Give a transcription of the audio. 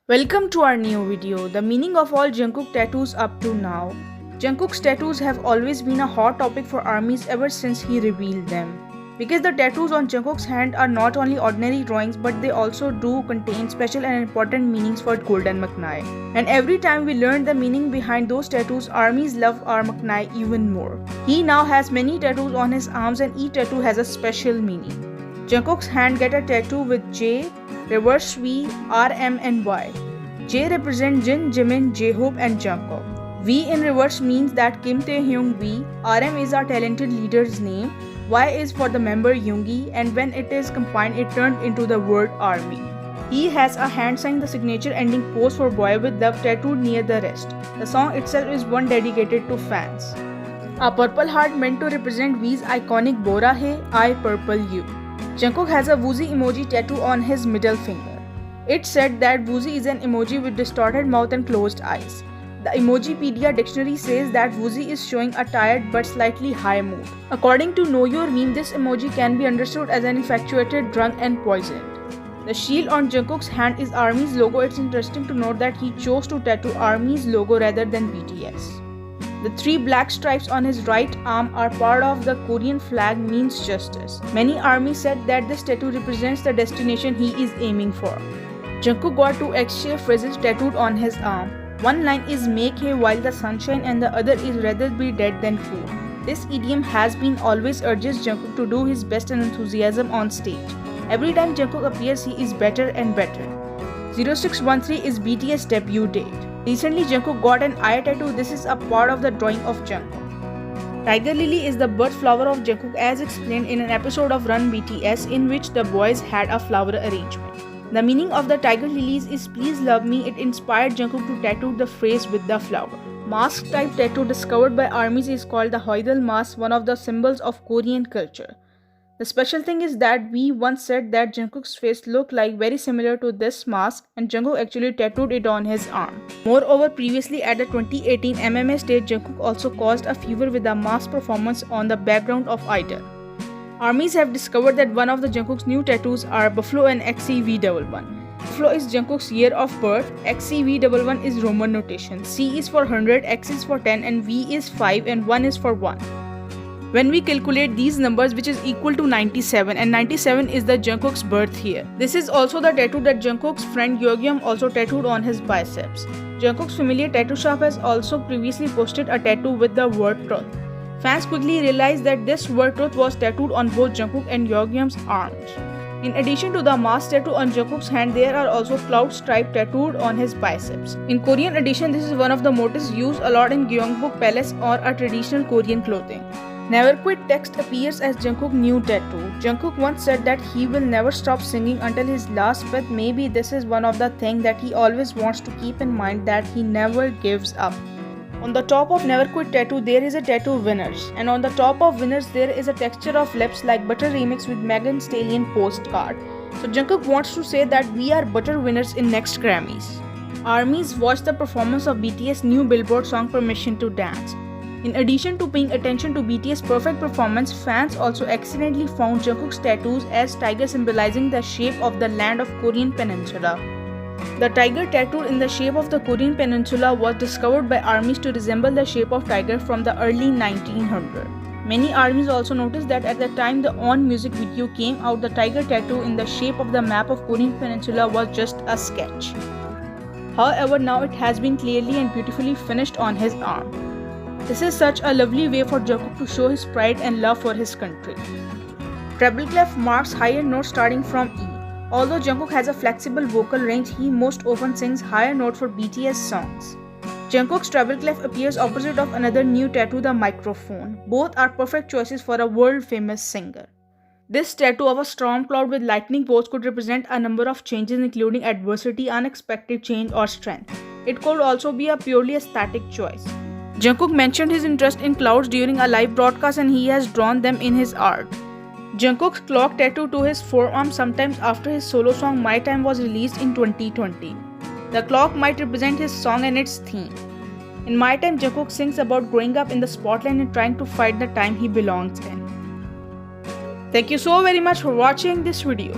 Welcome to our new video, the meaning of all Jungkook tattoos up to now. Jungkook's tattoos have always been a hot topic for ARMYs ever since he revealed them. Because the tattoos on Jungkook's hand are not only ordinary drawings but they also do contain special and important meanings for Golden McKnight. And every time we learn the meaning behind those tattoos, ARMYs love our McKnight even more. He now has many tattoos on his arms and each tattoo has a special meaning. Jungkook's hand get a tattoo with J, reverse V, R, M and Y. J represents Jin, Jimin, J-Hope and Jungkook. V in reverse means that Kim Taehyung V. RM is our talented leader's name. Y is for the member Yoongi, and when it is combined it turned into the word army. He has a hand sign, the signature ending pose for Boy with Love tattooed near the wrist. The song itself is one dedicated to fans. A purple heart meant to represent V's iconic Bora Hai, I Purple You. Jungkook has a woozy emoji tattoo on his middle finger. It's said that woozy is an emoji with distorted mouth and closed eyes. The Emojipedia dictionary says that woozy is showing a tired but slightly high mood. According to Know Your Meme, this emoji can be understood as an infatuated, drunk and poisoned. The shield on Jungkook's hand is ARMY's logo. It's interesting to note that he chose to tattoo ARMY's logo rather than BTS. The three black stripes on his right arm are part of the Korean flag, means justice. Many ARMYs said that this tattoo represents the destination he is aiming for. Jungkook got two X-shaped phrases tattooed on his arm. One line is "Make hay while the sun shines" and the other is "Rather be dead than cool." This idiom has been always urges Jungkook to do his best and enthusiasm on stage. Every time Jungkook appears, he is better and better. 0613 is BTS debut date. Recently, Jungkook got an eye tattoo. This is a part of the drawing of Jungkook. Tiger Lily is the bird flower of Jungkook as explained in an episode of Run BTS in which the boys had a flower arrangement. The meaning of the tiger lilies is "Please love me." It inspired Jungkook to tattoo the phrase with the flower. Mask type tattoo discovered by ARMYs is called the Hoidal mask, one of the symbols of Korean culture. The special thing is that we once said that Jungkook's face looked like very similar to this mask and Jungkook actually tattooed it on his arm. Moreover, previously at the 2018 MMA stage, Jungkook also caused a fever with a mask performance on the background of Idol. ARMYs have discovered that one of the Jungkook's new tattoos are Buffalo and XCV11. Buffalo is Jungkook's year of birth, XCV11 is Roman notation, C is for 100, X is for 10 and V is 5 and 1 is for 1. When we calculate these numbers, which is equal to 97, and 97 is the Jungkook's birth year. This is also the tattoo that Jungkook's friend Yeogyum also tattooed on his biceps. Jungkook's familiar tattoo shop has also previously posted a tattoo with the word truth. Fans quickly realized that this word truth was tattooed on both Jungkook and Yeogyum's arms. In addition to the mask tattoo on Jungkook's hand, there are also cloud stripe tattooed on his biceps. In Korean edition, this is one of the motifs used a lot in Gyeongbok Palace or a traditional Korean clothing. Never Quit text appears as Jungkook's new tattoo. Jungkook once said that he will never stop singing until his last breath. Maybe this is one of the things that he always wants to keep in mind, that he never gives up. On the top of Never Quit tattoo, there is a tattoo Winners, and on the top of Winners there is a texture of lips like Butter remix with Megan Stallion postcard. So Jungkook wants to say that we are Butter winners in next Grammys. ARMYs watched the performance of BTS' new Billboard song Permission to Dance. In addition to paying attention to BTS' perfect performance, fans also accidentally found Jungkook's tattoos as tiger symbolizing the shape of the land of Korean peninsula. The tiger tattooed in the shape of the Korean peninsula was discovered by ARMYs to resemble the shape of tiger from the early 1900s. Many ARMYs also noticed that at the time the ON music video came out, the tiger tattoo in the shape of the map of Korean peninsula was just a sketch. However, now it has been clearly and beautifully finished on his arm. This is such a lovely way for Jungkook to show his pride and love for his country. Treble clef marks higher notes starting from E. Although Jungkook has a flexible vocal range, he most often sings higher note for BTS songs. Jungkook's treble clef appears opposite of another new tattoo, the microphone. Both are perfect choices for a world-famous singer. This tattoo of a storm cloud with lightning bolts could represent a number of changes including adversity, unexpected change or strength. It could also be a purely aesthetic choice. Jungkook mentioned his interest in clouds during a live broadcast and he has drawn them in his art. Jungkook's clock tattoo to his forearm sometimes after his solo song My Time was released in 2020. The clock might represent his song and its theme. In My Time, Jungkook sings about growing up in the spotlight and trying to find the time he belongs in. Thank you so very much for watching this video.